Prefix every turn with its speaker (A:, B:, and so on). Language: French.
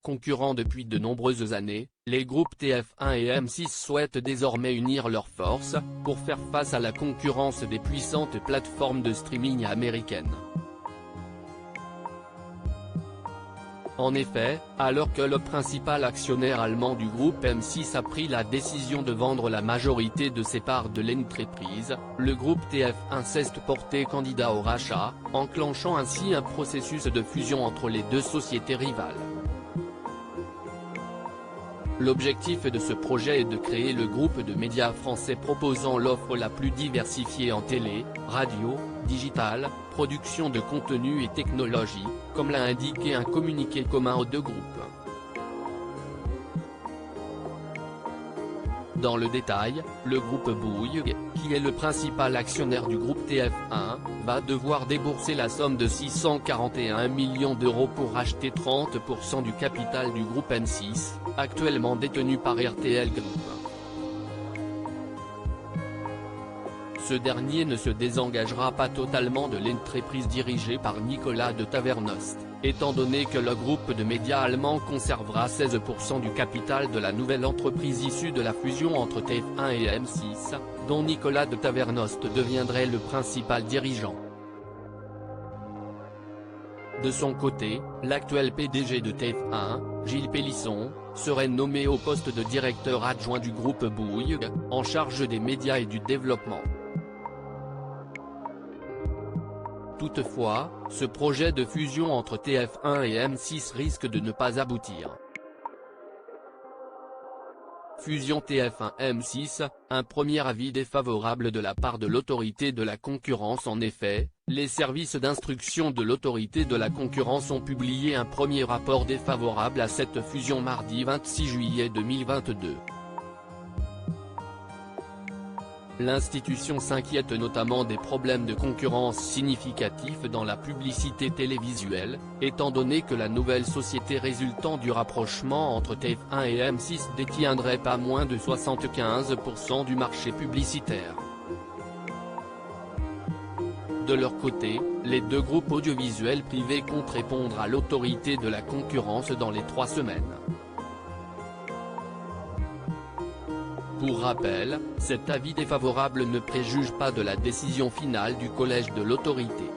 A: Concurrents depuis de nombreuses années, les groupes TF1 et M6 souhaitent désormais unir leurs forces, pour faire face à la concurrence des puissantes plateformes de streaming américaines. En effet, alors que le principal actionnaire allemand du groupe M6 a pris la décision de vendre la majorité de ses parts de l'entreprise, le groupe TF1 s'est porté candidat au rachat, enclenchant ainsi un processus de fusion entre les deux sociétés rivales. L'objectif de ce projet est de créer le groupe de médias français proposant l'offre la plus diversifiée en télé, radio, digital, production de contenu et technologie, comme l'a indiqué un communiqué commun aux deux groupes. Dans le détail, le groupe Bouygues, qui est le principal actionnaire du groupe TF1, va devoir débourser la somme de 641 millions d'euros pour racheter 30% du capital du groupe M6, actuellement détenu par RTL Group. Ce dernier ne se désengagera pas totalement de l'entreprise dirigée par Nicolas de Tavernost, étant donné que le groupe de médias allemand conservera 16% du capital de la nouvelle entreprise issue de la fusion entre TF1 et M6, dont Nicolas de Tavernost deviendrait le principal dirigeant. De son côté, l'actuel PDG de TF1, Gilles Pélisson, serait nommé au poste de directeur adjoint du groupe Bouygues, en charge des médias et du développement. Toutefois, ce projet de fusion entre TF1 et M6 risque de ne pas aboutir. Fusion TF1-M6, un premier avis défavorable de la part de l'autorité de la concurrence. En effet, les services d'instruction de l'autorité de la concurrence ont publié un premier rapport défavorable à cette fusion mardi 26 juillet 2022. L'institution s'inquiète notamment des problèmes de concurrence significatifs dans la publicité télévisuelle, étant donné que la nouvelle société résultant du rapprochement entre TF1 et M6 détiendrait pas moins de 75% du marché publicitaire. De leur côté, les deux groupes audiovisuels privés comptent répondre à l'autorité de la concurrence dans les 3 semaines. Pour rappel, cet avis défavorable ne préjuge pas de la décision finale du collège de l'autorité.